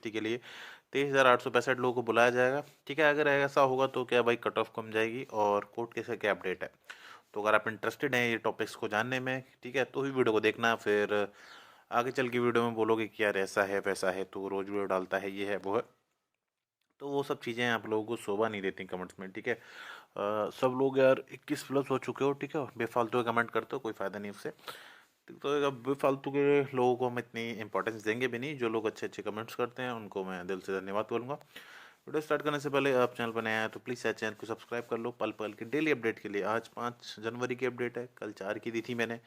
के लिए 23,865 लोगों को बुलाया जाएगा। ठीक है, अगर ऐसा होगा तो क्या भाई कट ऑफ कम जाएगी और कोर्ट केस का क्या अपडेट है। तो अगर आप इंटरेस्टेड हैं ये टॉपिक्स को जानने में, ठीक है, तो ही वीडियो को देखना। फिर आगे चल के वीडियो में बोलोगे कि यार ऐसा है वैसा है, तो रोज वीडियो डालता है, ये है वो है, तो वो सब चीज़ें आप लोगों को शोभा नहीं देती कमेंट्स में। ठीक है, सब लोग यार 21+ हो चुके हो, ठीक है, बेफालतू के कमेंट करते हो, कोई फ़ायदा नहीं उससे। तो अब बेफालतू के लोगों को हम इतनी इंपॉर्टेंस देंगे भी नहीं। जो लोग अच्छे अच्छे कमेंट्स करते हैं उनको मैं दिल से धन्यवाद बोलूँगा। वीडियो स्टार्ट करने से पहले आप चैनल पर नया है तो प्लीज़ चैनल को सब्सक्राइब कर लो पल पल की डेली अपडेट के लिए। आज 5 जनवरी की अपडेट है, कल 4 की दी थी मैंने।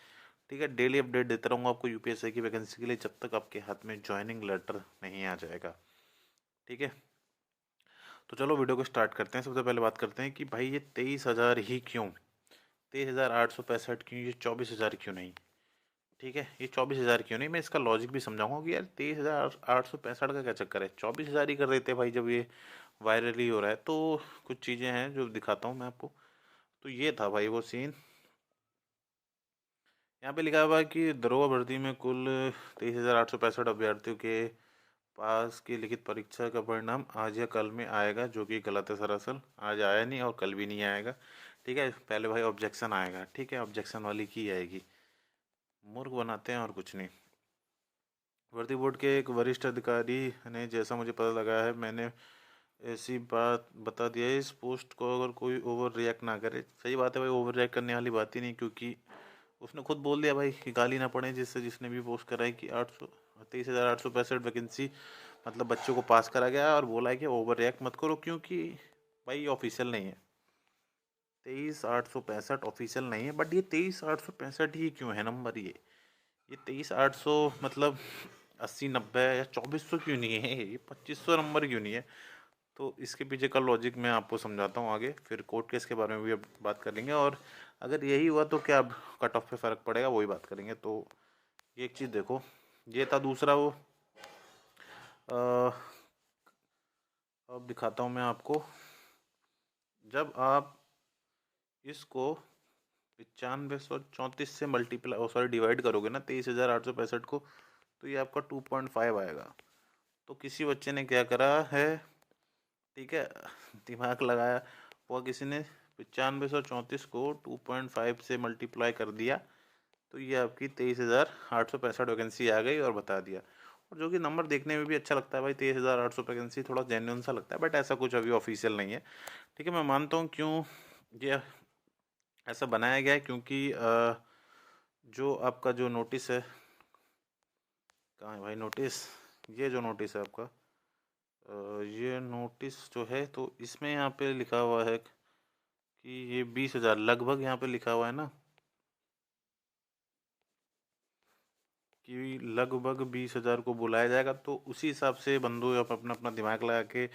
ठीक है, डेली अपडेट देता रहूँगा आपको यूपीएससी की वैकेंसी के लिए जब तक आपके हाथ में ज्वाइनिंग लेटर नहीं आ जाएगा। ठीक है, तो चलो वीडियो को स्टार्ट करते हैं। सबसे पहले बात करते हैं कि भाई ये 23,000 ही क्यों, 23,865 क्यों, ये 24,000 क्यों नहीं। ठीक है, ये 24,000 क्यों नहीं, मैं इसका लॉजिक भी समझाऊंगा कि यार 23,865 का क्या चक्कर है, 24,000 ही कर देते हैं भाई जब ये वायरल ही हो रहा है। तो कुछ चीज़ें हैं जो दिखाता हूँ मैं आपको। तो ये था भाई वो सीन। यहाँ पे लिखा हुआ है कि दरोगा भर्ती में कुल 23,865 अभ्यर्थियों के पास की लिखित परीक्षा का परिणाम आज या कल में आएगा, जो कि गलत है। सरासर आज आया नहीं और कल भी नहीं आएगा। ठीक है, पहले भाई ऑब्जेक्शन आएगा। ठीक है, ऑब्जेक्शन वाली की आएगी। मूर्ख बनाते हैं और कुछ नहीं। भर्ती बोर्ड के एक वरिष्ठ अधिकारी ने जैसा मुझे पता लगा है, मैंने ऐसी बात बता दिया है, इस पोस्ट को अगर कोई ओवर रिएक्ट ना करे। सही बात है भाई, ओवर रिएक्ट करने वाली बात ही नहीं, क्योंकि उसने खुद बोल दिया भाई कि गाली ना पड़े जिससे जिसने भी पोस्ट कराई कि 23,865 वैकेंसी मतलब बच्चों को पास करा गया, और बोला है कि ओवर रिएक्ट मत करो, क्योंकि भाई ये ऑफिशियल नहीं है। 23,865 ऑफिशियल नहीं है, बट ये 23,865 ही क्यों है नंबर। ये 23,800 मतलब 80 90 या 2400 क्यों नहीं है, ये 2500 नंबर क्यों नहीं है। तो इसके पीछे का लॉजिक मैं आपको समझाता हूँ आगे। फिर कोर्ट केस के बारे में भी अब बात कर लेंगे, और अगर यही हुआ तो क्या अब कट ऑफ पे फ़र्क पड़ेगा, वही बात करेंगे। तो ये एक चीज़ देखो, ये था। दूसरा वो अब दिखाता हूँ मैं आपको। जब आप इसको 9534 से मल्टीप्लाई सॉरी डिवाइड करोगे ना 23,865 को, तो ये आपका 2.5 आएगा। तो किसी बच्चे ने क्या करा है, ठीक है, दिमाग लगाया हुआ किसी ने 9534 को 2.5 से मल्टीप्लाई कर दिया, तो ये आपकी 23,865 वैकेंसी आ गई और बता दिया। और जो कि नंबर देखने में भी अच्छा लगता है भाई, 23,800 वैकेंसी थोड़ा जेन्युइन सा लगता है, बट ऐसा कुछ अभी ऑफिशियल नहीं है। ठीक है, मैं मानता हूँ क्यों ये ऐसा बनाया गया है, क्योंकि जो आपका जो नोटिस है, कहाँ है भाई नोटिस, ये जो नोटिस है आपका, ये नोटिस जो है, तो इसमें यहाँ पे लिखा हुआ है कि ये 20,000 लगभग यहाँ पे लिखा हुआ है ना, कि लगभग 20,000 को बुलाया जाएगा। तो उसी हिसाब से बंदो आप अपना अपना दिमाग लगा के,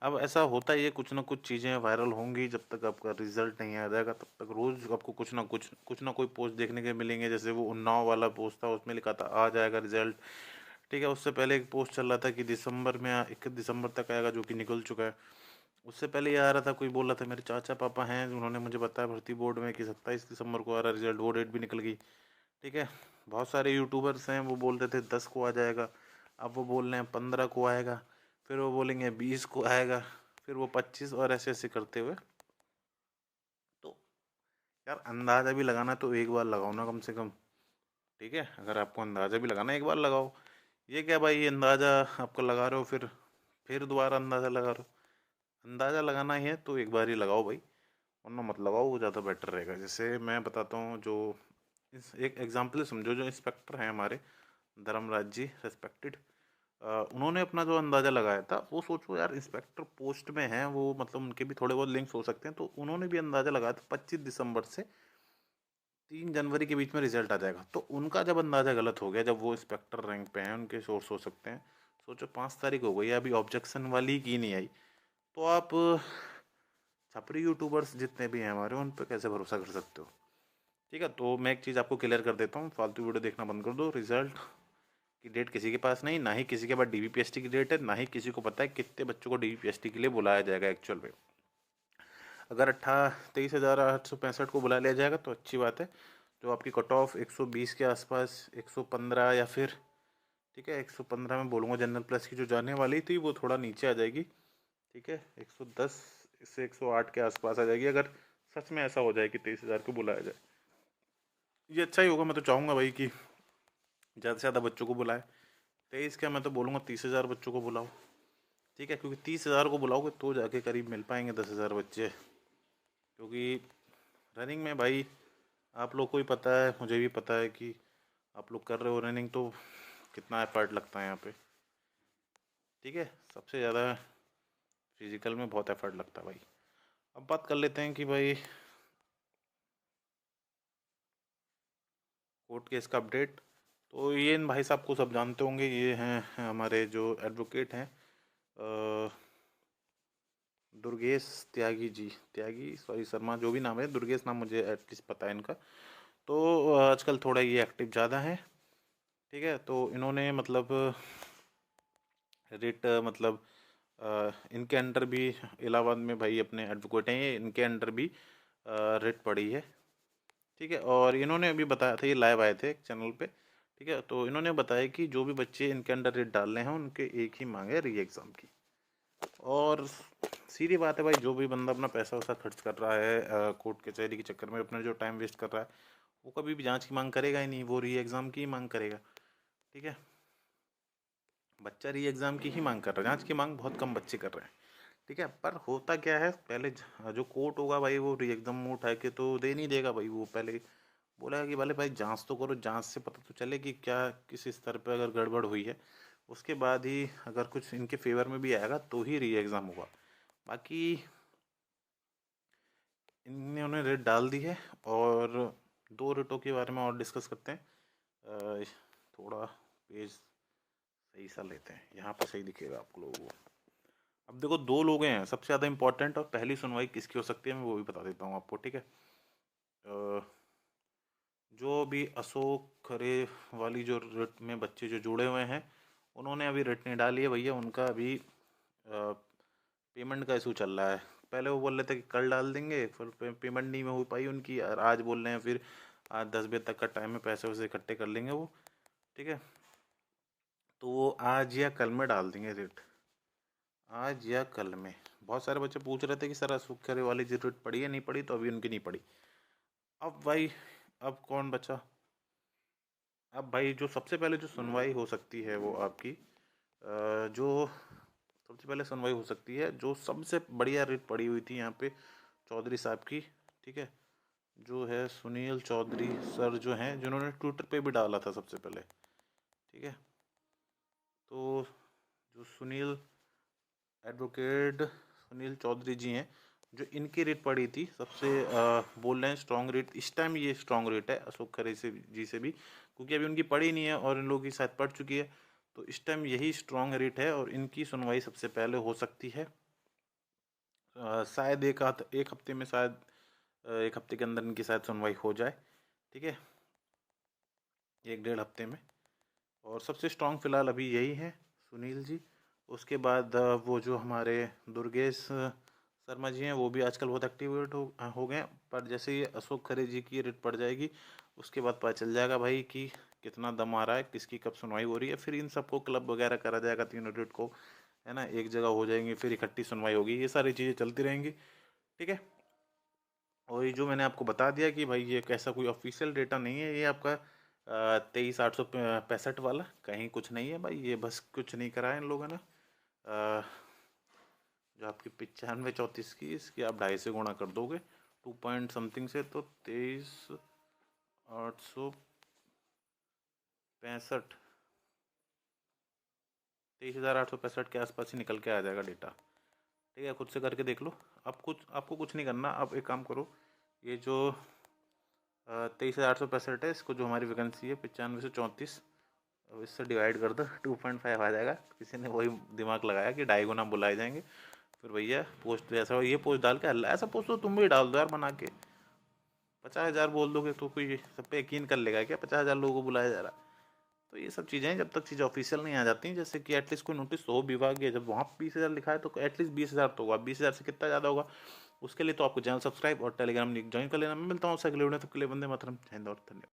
अब ऐसा होता ही है, कुछ ना कुछ चीज़ें वायरल होंगी। जब तक आपका रिजल्ट नहीं आ जाएगा तब तक रोज़ आपको कुछ ना कोई पोस्ट देखने के मिलेंगे। जैसे वो उन्नाव वाला पोस्ट था, उसमें लिखा था आ जाएगा रिजल्ट। ठीक है, उससे पहले एक पोस्ट चल रहा था कि दिसंबर में 21 दिसंबर तक आएगा, जो कि निकल चुका है। उससे पहले ये आ रहा था, कोई बोल रहा था, मेरे चाचा पापा हैं उन्होंने मुझे बताया भर्ती बोर्ड में कि 27 दिसंबर को आ रहा रिजल्ट, वो डेट भी निकल गई। ठीक है, बहुत सारे यूट्यूबर्स हैं वो बोल रहे थे 10 को आ जाएगा, अब वो बोल रहे हैं 15 को आएगा, फिर वो बोलेंगे 20 को आएगा, फिर वो 25, और ऐसे ऐसे करते हुए। तो यार अंदाज़ा भी लगाना तो एक बार लगाओ ना कम से कम। ठीक है, अगर आपको अंदाज़ा भी लगाना है एक बार लगाओ। ये क्या भाई, ये अंदाज़ा आपको लगा रहे हो, फिर दोबारा अंदाज़ा लगा रहे हो। अंदाज़ा लगाना ही है तो एक बार ही लगाओ भाई, वरना मत लगाओ, वो ज़्यादा बेटर रहेगा। जैसे मैं बताता हूँ, जो इस एक एग्जाम्पल समझो, जो इंस्पेक्टर हैं हमारे धर्मराज जी, रेस्पेक्टेड, उन्होंने अपना जो अंदाज़ा लगाया था, वो सोचो यार इंस्पेक्टर पोस्ट में हैं वो, मतलब उनके भी थोड़े बहुत लिंक्स हो सकते हैं, तो उन्होंने भी अंदाज़ा लगाया था 25 दिसंबर से 3 जनवरी के बीच में रिजल्ट आ जाएगा। तो उनका जब अंदाज़ा गलत हो गया, जब वो इंस्पेक्टर रैंक पे हैं, उनके सोर्स हो सकते हैं। सोचो 5 तारीख हो गई, अभी ऑब्जेक्शन वाली की नहीं आई, तो आप छपरी यूट्यूबर्स जितने भी हैं हमारे, उन पर कैसे भरोसा कर सकते हो। ठीक है, तो मैं एक चीज़ आपको क्लियर कर देता हूँ, फालतू वीडियो देखना बंद कर दो। रिजल्ट की डेट किसी के पास नहीं, ना ही किसी के पास डीवीपीएसटी की डेट है, ना ही किसी को पता है कितने बच्चों को डीवीपीएसटी के लिए बुलाया जाएगा एक्चुअल में। अगर 23,865 को बुला लिया जाएगा तो अच्छी बात है। जो आपकी कट ऑफ 120 के आसपास, 115 या फिर, ठीक है। 115 में बोलूँगा, जनरल प्लस की जो जाने वाली थी वो थोड़ा नीचे आ जाएगी। ठीक है, 110 से 108 के आसपास आ जाएगी, अगर सच में ऐसा हो जाए कि 23,000 को बुलाया जाए। ये अच्छा ही होगा। मैं तो चाहूँगा भाई कि ज़्यादा से ज़्यादा बच्चों को बुलाए। 23 क्या, मैं तो बोलूँगा 30,000 बच्चों को बुलाओ। ठीक है, क्योंकि 30,000 को बुलाओगे तो जाके करीब मिल पाएंगे 10,000 बच्चे। क्योंकि रनिंग में भाई आप लोग को भी पता है, मुझे भी पता है कि आप लोग कर रहे हो रनिंग, तो कितना एफर्ट लगता है यहाँ पे। ठीक है, सबसे ज़्यादा फिजिकल में बहुत एफर्ट लगता है भाई। अब बात कर लेते हैं कि भाई कोर्ट केस का अपडेट। तो ये इन भाई साहब को सब जानते होंगे, ये हैं हमारे जो एडवोकेट हैं, दुर्गेश त्यागी जी, त्यागी सॉरी शर्मा, जो भी नाम है, दुर्गेश नाम मुझे एटलीस्ट पता है इनका। तो आजकल थोड़ा ये एक्टिव ज़्यादा है। ठीक है, तो इन्होंने मतलब रिट मतलब इनके अंडर भी इलाहाबाद में भाई अपने एडवोकेट हैं ये, इनके अंडर भी रिट पड़ी है। ठीक है, और इन्होंने अभी बताया था, ये लाइव आए थे एक चैनल पे। ठीक है, तो इन्होंने बताया कि जो भी बच्चे इनके अंडर रिट डाल रहे हैं उनके एक ही मांग है, री एग्ज़ाम की। और सीधी बात है भाई, जो भी बंदा अपना पैसा वैसा खर्च कर रहा है कोर्ट कचहरी के चक्कर में, अपना जो टाइम वेस्ट कर रहा है, वो कभी भी जांच की मांग करेगा ही नहीं, वो री एग्ज़ाम की ही मांग करेगा। ठीक है, बच्चा री एग्ज़ाम की ही मांग कर रहा है, जांच की मांग बहुत कम बच्चे कर रहे हैं। ठीक है, पर होता क्या है, पहले जो कोर्ट होगा भाई वो री एग्ज़ाम मुँह उठा के तो दे नहीं देगा भाई। वो पहले बोला कि भले भाई जांच तो करो, जांच से पता तो चले कि क्या किस स्तर पे अगर गड़बड़ हुई है, उसके बाद ही अगर कुछ इनके फेवर में भी आएगा तो ही री एग्ज़ाम होगा। बाकी इन्होंने रेट डाल दी है। और दो रेटों के बारे में और डिस्कस करते हैं। थोड़ा पेज सही सा लेते हैं, यहाँ पर सही दिखेगा आप लोगों को। अब देखो, दो लोग हैं सबसे ज़्यादा इंपॉर्टेंट, और पहली सुनवाई किसकी हो सकती है मैं वो भी बता देता हूँ आपको। ठीक है, जो भी अशोक खरे वाली जो रिट में बच्चे जो जुड़े हुए हैं, उन्होंने अभी रिट नहीं डाली है भैया। उनका अभी पेमेंट का इशू चल रहा है। पहले वो बोल रहे थे कि कल डाल देंगे, फिर पेमेंट नहीं हो पाई उनकी, और आज बोल रहे हैं फिर आज 10 बजे तक का टाइम है, पैसे वैसे इकट्ठे कर लेंगे वो। ठीक है, तो वो आज या कल में डाल देंगे रेट, आज या कल में। बहुत सारे बच्चे पूछ रहे थे कि सर अशोक खरे वाली जो रेट पड़ी है नहीं पड़ी, तो अभी उनकी नहीं पड़ी। अब भाई, अब कौन बचा? अब भाई जो सबसे पहले जो सुनवाई हो सकती है वो आपकी जो सबसे पहले सुनवाई हो सकती है, जो सबसे बढ़िया रेट पड़ी हुई थी यहाँ पे चौधरी साहब की। ठीक है, जो है सुनील चौधरी सर जो हैं, जिन्होंने ट्विटर पे भी डाला था सबसे पहले। ठीक है, तो जो सुनील एडवोकेट सुनील चौधरी जी हैं, जो इनकी रेट पड़ी थी सबसे बोल रहे हैं स्ट्रॉन्ग रेट, इस टाइम ये स्ट्रॉन्ग रेट है अशोक खरे से जी से भी, क्योंकि अभी उनकी पड़ी नहीं है और इन लोगों की शायद पड़ चुकी है। तो इस टाइम यही स्ट्रॉन्ग रेट है और इनकी सुनवाई सबसे पहले हो सकती है। शायद एक हफ्ते में, शायद एक हफ्ते के अंदर इनकी शायद सुनवाई हो जाए। ठीक है, एक डेढ़ हफ्ते में। और सबसे स्ट्रॉन्ग फिलहाल अभी यही है, सुनील जी। उसके बाद वो जो हमारे दुर्गेश शर्मा जी हैं, वो भी आजकल बहुत एक्टिवेट हो गए हैं। पर जैसे ही अशोक खरे जी की रेट पड़ जाएगी, उसके बाद पता चल जाएगा भाई कि कितना दम आ रहा है, किसकी कब सुनवाई हो रही है। फिर इन सबको क्लब वगैरह करा जाएगा, तीनों रेट को, है ना, एक जगह हो जाएंगे, फिर इकट्ठी सुनवाई होगी, ये सारी चीज़ें चलती रहेंगी। ठीक है, और ये जो मैंने आपको बता दिया कि भाई ये कैसा कोई ऑफिशियल डेटा नहीं है, ये आपका 23,865 वाला कहीं कुछ नहीं है भाई। ये बस कुछ नहीं करा है इन लोगों ने। जो आपकी 95 34 की, इसकी आप 2.5 से गुणा कर दोगे 2 पॉइंट समथिंग से, तो 23,865 23,865 के आसपास ही निकल के आ जाएगा डेटा। ठीक है, खुद से करके देख लो। अब कुछ आपको कुछ नहीं करना। अब एक काम करो, ये जो 23,865 है, इसको जो हमारी वैकेंसी है 95 से 34, अब इससे डिवाइड कर दो, 2.5 आ जाएगा। किसी ने वही दिमाग लगाया कि 2.5 गुना बुलाए जाएंगे। फिर भैया पोस्ट ऐसा, ये पोस्ट डाल के हल्ला, ऐसा पोस्ट तो तुम भी डाल दो यार बना के। 50,000 बोल दोगे तो कोई सब पे यकीन कर लेगा क्या? 50,000 लोगों को बुलाया जा रहा है। तो ये सब चीज़ें हैं, जब तक चीज़ें ऑफिशियल नहीं आ जाती, जैसे कि एटलीस्ट कोई नोटिस तो हो विभाग है, जब वहाँ 20,000 लिखा है तो एटलीस्ट 20,000 तो होगा। 20,000 से कितना ज़्यादा होगा, उसके लिए तो आपको चैनल सब्सक्राइब और टेलीग्राम लिंक ज्वाइन कर लेना। मैं मिलता हूँ अगले वीडियो में, तब के लिए वंदे मातरम, जय हिंद और धन्यवाद।